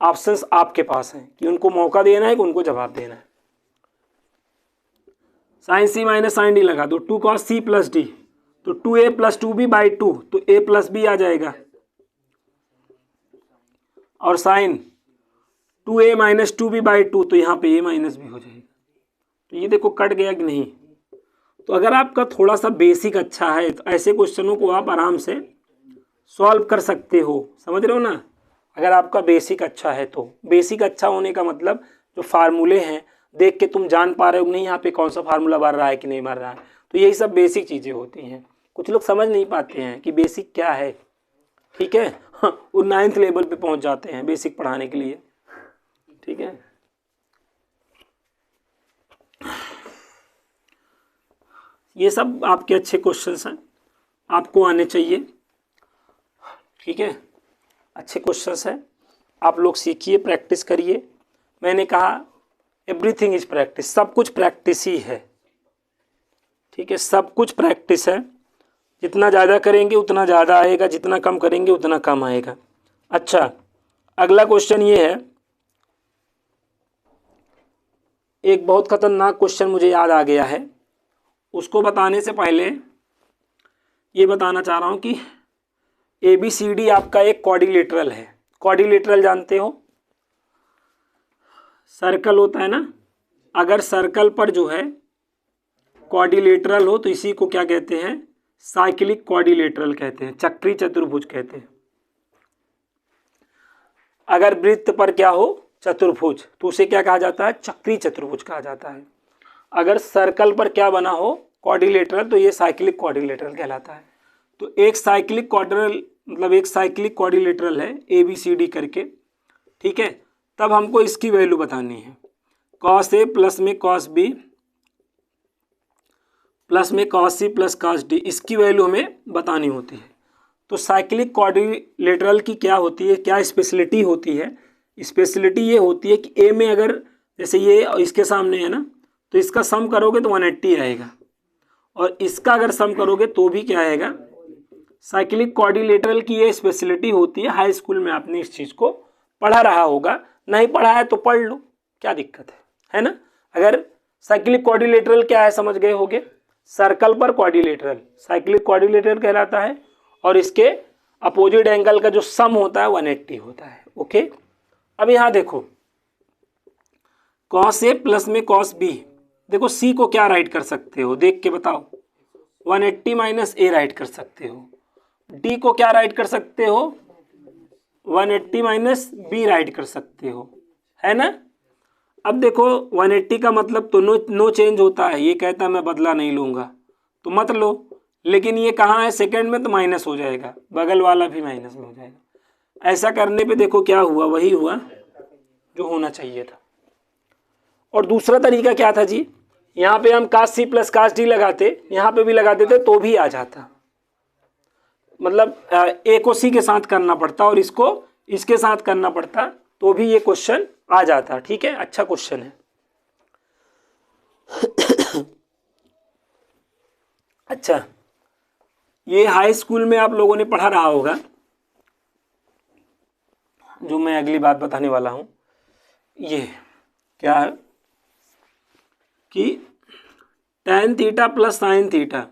ऑप्शंस आपके पास हैं कि उनको मौका देना है कि उनको जवाब देना है। साइन सी माइनस साइन डी लगा दो, 2 cos सी प्लस डी, तो 2a प्लस 2b/2, तो a प्लस b आ जाएगा, और साइन 2a माइनस 2b/2, तो यहाँ पे a माइनस b हो जाएगा। तो ये देखो कट गया कि नहीं। तो अगर आपका थोड़ा सा बेसिक अच्छा है तो ऐसे क्वेश्चनों को आप आराम से सॉल्व कर सकते हो, समझ रहे हो ना। अगर आपका बेसिक अच्छा है तो, बेसिक अच्छा होने का मतलब जो फार्मूले हैं देख के तुम जान पा रहे हो नहीं यहाँ पे कौन सा फार्मूला भर रहा है कि नहीं भर रहा है, तो यही सब बेसिक चीज़ें होती हैं। कुछ लोग समझ नहीं पाते हैं कि बेसिक क्या है, ठीक है। हाँ, वो 9th लेवल पे पहुंच जाते हैं बेसिक पढ़ाने के लिए, ठीक है। ये सब आपके अच्छे क्वेश्चंस हैं, आपको आने चाहिए, ठीक है। अच्छे क्वेश्चंस हैं, आप लोग सीखिए, प्रैक्टिस करिए। मैंने कहा एवरीथिंग इज प्रैक्टिस, सब कुछ प्रैक्टिस ही है, ठीक है। सब कुछ प्रैक्टिस है, जितना ज़्यादा करेंगे उतना ज़्यादा आएगा, जितना कम करेंगे उतना कम आएगा। अच्छा, अगला क्वेश्चन ये है, एक बहुत खतरनाक क्वेश्चन मुझे याद आ गया है। उसको बताने से पहले ये बताना चाह रहा हूँ कि ABCD आपका एक क्वाड्रिलेटरल है। क्वाड्रिलेटरल जानते हो, सर्कल होता है ना, अगर सर्कल पर जो है क्वाड्रिलेटरल हो तो इसी को क्या कहते हैं, साइक्लिक क्वाड्रिलेटरल कहते हैं, चक्री चतुर्भुज कहते हैं। अगर वृत्त पर क्या हो, चतुर्भुज, तो उसे क्या कहा जाता है, चक्री चतुर्भुज कहा जाता है। अगर सर्कल पर क्या बना हो, क्वाड्रिलेटरल, तो ये साइक्लिक क्वाड्रिलेटरल कहलाता है। तो एक साइक्लिक क्वाड्रिल मतलब एक साइक्लिक क्वाड्रिलेटरल है ABCD करके, ठीक है। तब हमको इसकी वैल्यू बतानी है, cos A प्लस में cos B प्लस में cos C plus cos D, इसकी वैल्यू हमें बतानी होती है। तो साइक्लिक क्वाड्रिलेटरल की क्या होती है, क्या स्पेशलिटी होती है, स्पेशलिटी ये होती है कि A में अगर जैसे ये इसके सामने है ना, तो इसका सम करोगे तो 180 आएगा, और इसका अगर सम करोगे तो भी क्या आएगा। साइक्लिक क्वाड्रिलेटरल की ये स्पेशलिटी होती है। हाई स्कूल में आपने इस चीज़ को पढ़ा रहा होगा, नहीं पढ़ा है तो पढ़ लो, क्या दिक्कत है ना। अगर साइक्लिक क्वाड्रिलेटरल क्या है समझ गए होगे, सर्कल पर क्वाड्रिलेटरल साइक्लिक क्वाड्रिलेटरल कहलाता है, और इसके अपोजिट एंगल का जो सम होता है 180 होता है, ओके। अब यहाँ देखो, cos A प्लस में cos B, देखो C को क्या राइट कर सकते हो, देख के बताओ, 180 माइनस A राइट कर सकते हो। D को क्या राइट कर सकते हो, 180 माइनस B राइट कर सकते हो, है ना। अब देखो 180 का मतलब तो नो चेंज होता है, ये कहता है मैं बदला नहीं लूँगा, तो मत लो, लेकिन ये कहाँ है सेकंड में, तो माइनस हो जाएगा, बगल वाला भी माइनस में हो जाएगा। ऐसा करने पे देखो क्या हुआ, वही हुआ जो होना चाहिए था। और दूसरा तरीका क्या था जी, यहाँ पे हम cos C plus cos D लगाते, यहाँ पे भी लगा देते तो भी आ जाता, मतलब A को C के साथ करना पड़ता और इसको इसके साथ करना पड़ता, तो भी ये क्वेश्चन आ जाता, ठीक है। अच्छा क्वेश्चन है। अच्छा, ये हाई स्कूल में आप लोगों ने पढ़ा रहा होगा, जो मैं अगली बात बताने वाला हूँ, ये क्या है कि tan theta plus sine theta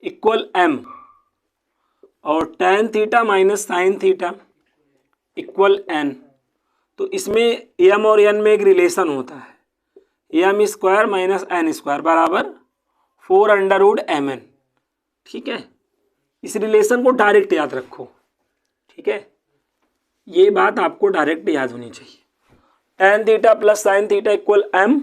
equal m, और tan theta minus sine theta equal n। तो इसमें m और n में एक रिलेशन होता है, m square minus n square बराबर 4√mn, ठीक है। इस रिलेशन को डायरेक्ट याद रखो, ठीक है, ये बात आपको डायरेक्ट याद होनी चाहिए। tan theta plus sine theta equal m,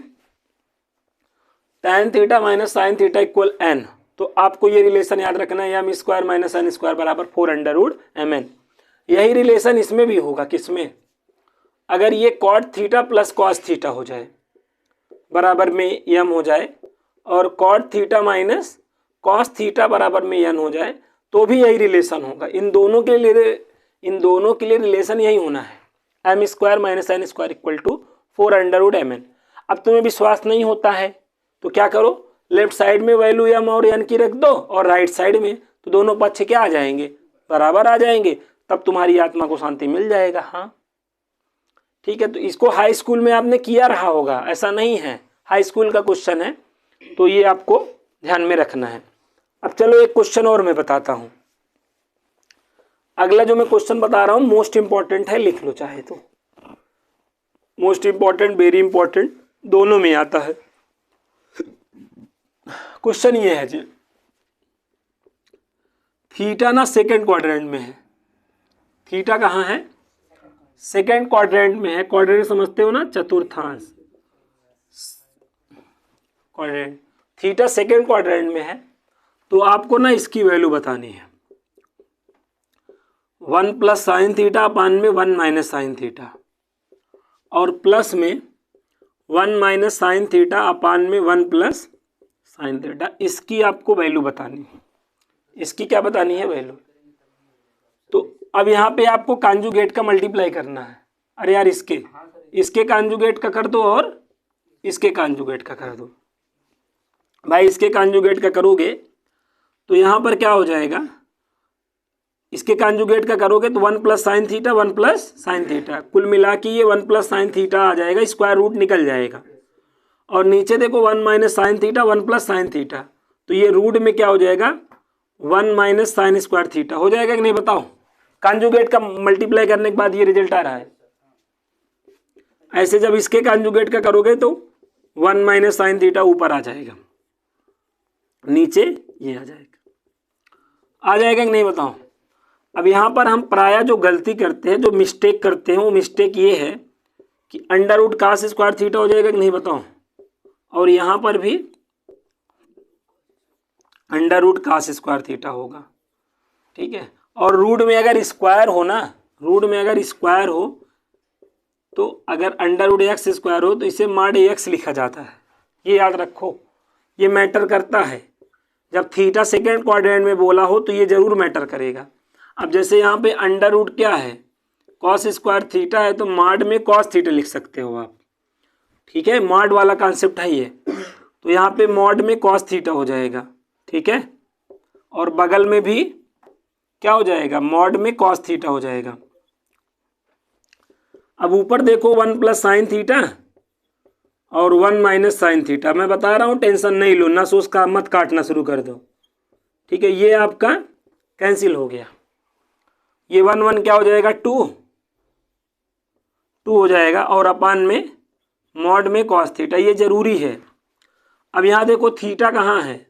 tan theta minus sine theta equal n। तो आपको ये रिलेशन याद रखना है, m square minus n square बराबर 4√mn। यही रिलेशन इसमें भी होगा, किसमें, अगर ये cot theta plus cos theta हो जाए बराबर में m हो जाए, और cot theta minus cos theta बराबर में n हो जाए, तो भी यही रिलेशन होगा। इन दोनों के लिए रिलेशन यही होना है, m square minus n square equal to 4√mn। अब तुम्हें विश्वास नहीं होता है तो क्या करो, लेफ्ट साइड में वैल्यू m और n की रख दो, और राइट साइड में, तो दोनों पक्ष क्या आ जाएंगे, बराबर आ जाएंगे, तब तुम्हारी आत्मा को शांति मिल जाएगा। हाँ ठीक है, तो इसको हाई स्कूल में आपने किया रहा होगा, ऐसा नहीं है, हाई स्कूल का क्वेश्चन है, तो ये आपको ध्यान में रखना है। अब चलो एक क्वेश्चन और मैं बताता हूँ। अगला जो मैं क्वेश्चन बता रहा हूँ मोस्ट इंपॉर्टेंट है, लिख लो चाहे तो, मोस्ट इंपॉर्टेंट वेरी इंपॉर्टेंट दोनों में आता है। क्वेश्चन ये है जी, थीटा ना सेकेंड क्वाड्रेंट में है, थीटा कहाँ है, सेकेंड क्वाड्रेंट में है। क्वाड्रेंट समझते हो ना, चतुर्थांश क्वाड्रेंट। थीटा सेकेंड क्वाड्रेंट में है, तो आपको ना इसकी वैल्यू बतानी है, 1 प्लस साइन थीटा अपान में 1 माइनस साइन थीटा, और प्लस में 1 माइनस साइन थीटा अपान में 1 प्लस साइन थीटा। इसकी आपको वैल्यू बतानी है, इसकी क्या बतानी है, वैल्यू। तो अब यहाँ पे आपको कॉन्जुगेट का मल्टीप्लाई करना है। अरे यार इसके कॉन्जुगेट का कर दो और इसके कॉन्जुगेट का कर दो। भाई इसके कॉन्जुगेट का करोगे तो यहाँ पर क्या हो जाएगा, इसके कॉन्जुगेट का करोगे तो 1 plus sine theta 1 plus sine theta, कुल मिला के ये 1 प्लस साइन थीटा आ जाएगा, स्क्वायर रूट निकल जाएगा। और नीचे देखो 1 minus sine theta 1 plus sine theta, तो ये रूट में क्या हो जाएगा, 1 माइनस साइन स्क्वायर थीटा हो जाएगा कि नहीं, बताओ। कॉन्जुगेट का मल्टीप्लाई करने के बाद ये रिजल्ट आ रहा है। ऐसे जब इसके कॉन्जुगेट का करोगे तो 1 माइनस साइन थीटा ऊपर आ जाएगा, नीचे ये आ जाएगा कि नहीं, बताओ। अब यहाँ पर हम प्रायः जो गलती करते हैं, जो मिस्टेक करते हैं, वो मिस्टेक ये है कि under root cos square theta हो जाएगा कि नहीं, बताओ। और यहाँ पर भी under root cos square theta होगा, ठीक है। और रूट में अगर स्क्वायर हो ना, रूट में अगर स्क्वायर हो तो अगर अंडर रूट एक्स स्क्वायर हो तो इसे मॉड एक्स लिखा जाता है, ये याद रखो, ये मैटर करता है। जब थीटा सेकेंड क्वाड्रेंट में बोला हो तो ये जरूर मैटर करेगा। अब जैसे यहाँ पे अंडर रूट क्या है, कॉस स्क्वायर थीटा है, तो मॉड में कॉस थीटा लिख सकते हो आप, ठीक है, मॉड वाला कॉन्सेप्ट है ये। तो यहाँ पे मॉड में कॉस थीटा हो जाएगा, ठीक है, और बगल में भी क्या हो जाएगा, मॉड में कॉस थीटा हो जाएगा। अब ऊपर देखो 1 प्लस साइन थीटा और 1 माइनस साइन थीटा, मैं बता रहा हूँ, टेंशन नहीं लो, ना सोच का मत काटना शुरू कर दो, ठीक है। ये आपका कैंसिल हो गया, ये 1 1 क्या हो जाएगा, 2 हो जाएगा, और अपान में मॉड में कॉस थीटा, ये जरूरी है। अब यहाँ देखो थीटा कहाँ है,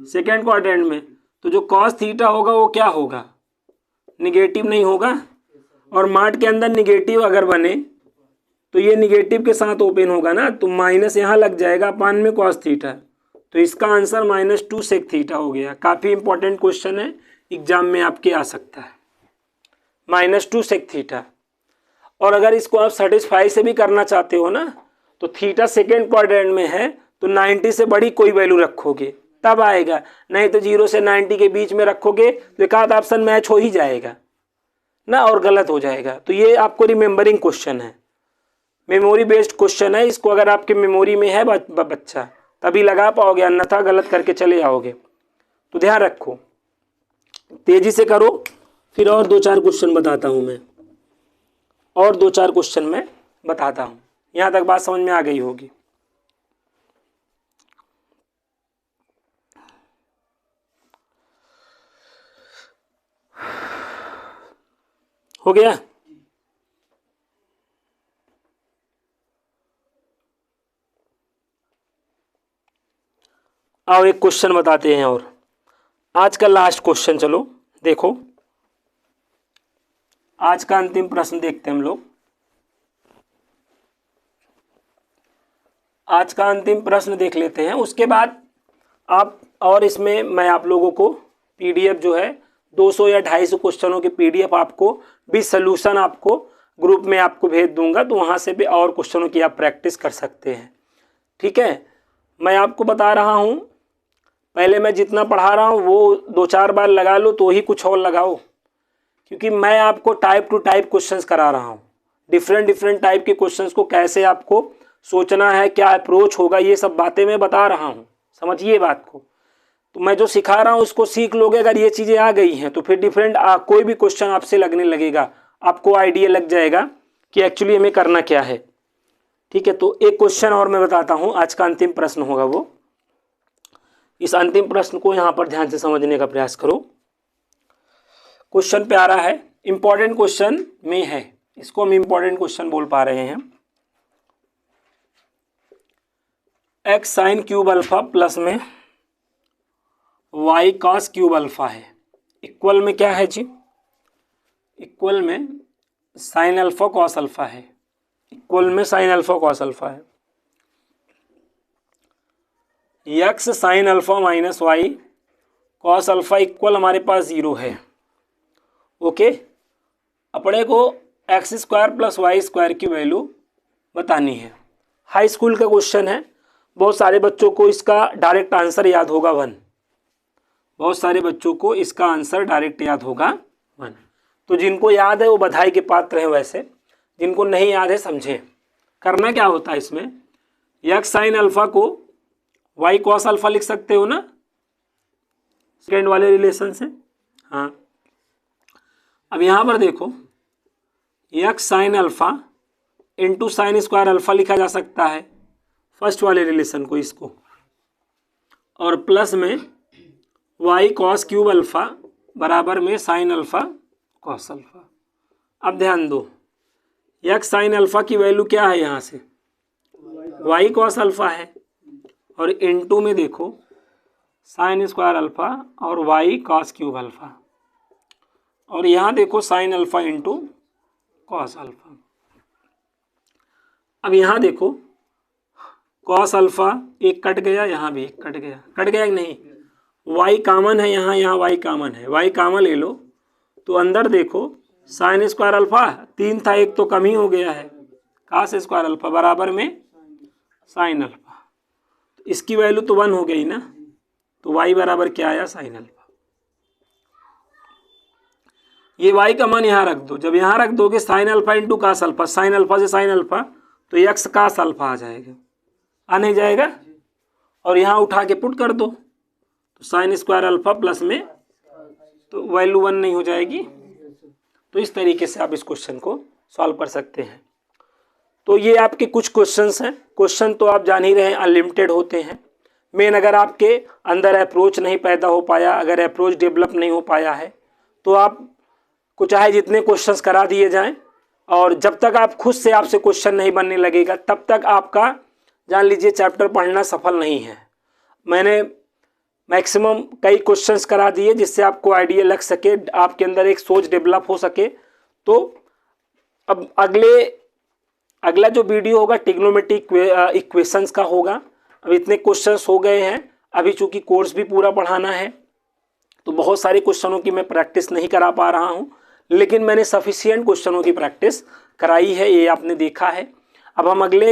सेकेंड क्वाड्रेंट में, तो जो कॉस थीटा होगा वो क्या होगा, निगेटिव नहीं होगा। और मॉड के अंदर निगेटिव अगर बने तो ये निगेटिव के साथ ओपन होगा ना, तो माइनस यहाँ लग जाएगा अपान में कॉस थीटा, तो इसका आंसर -2 सेक थीटा हो गया। काफ़ी इंपॉर्टेंट क्वेश्चन है, एग्जाम में आपके आ सकता है, -2 सेक थीटा। और अगर इसको आप सेटिस्फाई से भी करना चाहते हो ना, तो थीटा सेकेंड क्वाड्रेंट में है तो 90 से बड़ी कोई वैल्यू रखोगे तब आएगा, नहीं तो 0 से 90 के बीच में रखोगे तो एक आध ऑप्शन मैच हो ही जाएगा ना, और गलत हो जाएगा। तो ये आपको रिमेंबरिंग क्वेश्चन है, मेमोरी बेस्ड क्वेश्चन है। इसको अगर आपके मेमोरी में है बच्चा तभी लगा पाओगे, अन्यथा गलत करके चले आओगे। तो ध्यान रखो, तेजी से करो, फिर और 2-4 क्वेश्चन बताता हूँ मैं, और 2-4 क्वेश्चन मैं बताता हूँ। यहाँ तक बात समझ में आ गई होगी। हो गया। आओ एक क्वेश्चन बताते हैं, और आज का लास्ट क्वेश्चन, चलो देखो आज का अंतिम प्रश्न देखते हैं हम लोग। आज का अंतिम प्रश्न देख लेते हैं, उसके बाद आप, और इसमें मैं आप लोगों को पीडीएफ जो है 200 या 250 क्वेश्चनों की पीडीएफ आपको भी सलूशन आपको ग्रुप में आपको भेज दूंगा, तो वहाँ से भी और क्वेश्चनों की आप प्रैक्टिस कर सकते हैं, ठीक है। मैं आपको बता रहा हूँ, पहले मैं जितना पढ़ा रहा हूँ वो 2-4 बार लगा लो, तो ही कुछ और लगाओ, क्योंकि मैं आपको टाइप टू टाइप क्वेश्चंस करा रहा हूँ। डिफरेंट टाइप के क्वेश्चंस को कैसे आपको सोचना है, क्या अप्रोच होगा, ये सब बातें मैं बता रहा हूँ, समझिए बात को। तो मैं जो सिखा रहा हूँ उसको सीख लोगे, अगर ये चीज़ें आ गई हैं तो फिर कोई भी क्वेश्चन आपसे लगने लगेगा, आपको आइडिया लग जाएगा कि एक्चुअली हमें करना क्या है, ठीक है। तो एक क्वेश्चन और मैं बताता हूँ, आज का अंतिम प्रश्न होगा वो। इस अंतिम प्रश्न को यहाँ पर ध्यान से समझने का प्रयास करो। क्वेश्चन प्यारा है, इंपॉर्टेंट क्वेश्चन में है, इसको हम इंपॉर्टेंट क्वेश्चन बोल पा रहे हैं। X sine cube alpha plus में वाई कॉस क्यूब अल्फा है, इक्वल में क्या है जी, इक्वल में साइन अल्फा कॉस अल्फा है, इक्वल में साइन अल्फा कॉस अल्फा है। X sine alpha minus y cos alpha equal हमारे पास 0 है। ओके, अपने को x square plus y square की वैल्यू बतानी है। हाई स्कूल का क्वेश्चन है, बहुत सारे बच्चों को इसका डायरेक्ट आंसर याद होगा 1, बहुत सारे बच्चों को इसका आंसर डायरेक्ट याद होगा 1। तो जिनको याद है वो बधाई के पात्र हैं, वैसे जिनको नहीं याद है समझें। करना क्या होता है इसमें, एक्स साइन अल्फा को वाई कॉस अल्फा लिख सकते हो ना, सेकेंड वाले रिलेशन से। हाँ, अब यहाँ पर देखो x sine alpha into sine square alpha लिखा जा सकता है फर्स्ट वाले रिलेशन को, इसको, और प्लस में वाई कॉस क्यूब अल्फा बराबर में साइन अल्फा कॉस अल्फा। अब ध्यान दो, एक्स साइन अल्फा की वैल्यू क्या है, यहाँ से वाई कॉस अल्फा है, और इनटू में देखो साइन स्क्वायर अल्फा और वाई कॉस क्यूब अल्फा, और यहाँ देखो sine alpha into cos alpha. अब यहाँ देखो कॉस अल्फा एक कट गया, यहाँ भी एक कट गया, कट गया कि नहीं, वाई कामन है यहाँ, यहाँ वाई कामन है, वाई कामन ले लो तो अंदर देखो साइन स्क्वायर अल्फा 3 था, एक तो कम ही हो गया है, कॉस स्क्वायर अल्फा बराबर में साइन अल्फा, तो इसकी वैल्यू तो 1 हो गई ना, तो वाई बराबर क्या आया, साइन अल्फा। ये वाई का मान यहाँ रख दो, जब यहाँ रख दोगे sine alpha into cos alpha, sine alpha से साइन अल्फा तो एक्स कॉस अल्फा आ जाएगा, आ नहीं जाएगा, और यहाँ उठा के पुट कर दो तो साइन स्क्वायर अल्फा प्लस में तो वैल्यू 1 नहीं हो जाएगी। तो इस तरीके से आप इस क्वेश्चन को सॉल्व कर सकते हैं। तो ये आपके कुछ क्वेश्चंस हैं, क्वेश्चन तो आप जान ही रहे हैं अनलिमिटेड होते हैं। मेन अगर आपके अंदर अप्रोच नहीं पैदा हो पाया, अगर अप्रोच डेवलप नहीं हो पाया है, तो आप को चाहे जितने क्वेश्चंस करा दिए जाएं, और जब तक आप खुद से आपसे क्वेश्चन नहीं बनने लगेगा तब तक आपका जान लीजिए चैप्टर पढ़ना सफल नहीं है। मैंने मैक्सिमम कई क्वेश्चंस करा दिए जिससे आपको आइडिया लग सके, आपके अंदर एक सोच डेवलप हो सके। तो अब अगला जो वीडियो होगा ट्रिग्नोमेट्रिक इक्वेशंस का होगा। अब इतने क्वेश्चंस हो गए हैं, अभी चूंकि कोर्स भी पूरा पढ़ाना है तो बहुत सारे क्वेश्चनों की मैं प्रैक्टिस नहीं करा पा रहा हूं, लेकिन मैंने सफिशिएंट क्वेश्चनों की प्रैक्टिस कराई है, ये आपने देखा है। अब हम अगले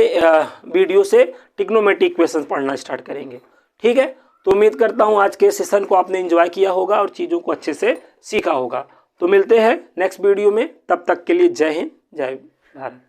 वीडियो से ट्रिग्नोमेट्रिक इक्वेशंस पढ़ना स्टार्ट करेंगे, ठीक है। तो उम्मीद करता हूँ आज के सेशन को आपने एंजॉय किया होगा और चीज़ों को अच्छे से सीखा होगा। तो मिलते हैं नेक्स्ट वीडियो में, तब तक के लिए जय हिंद, जय भारत।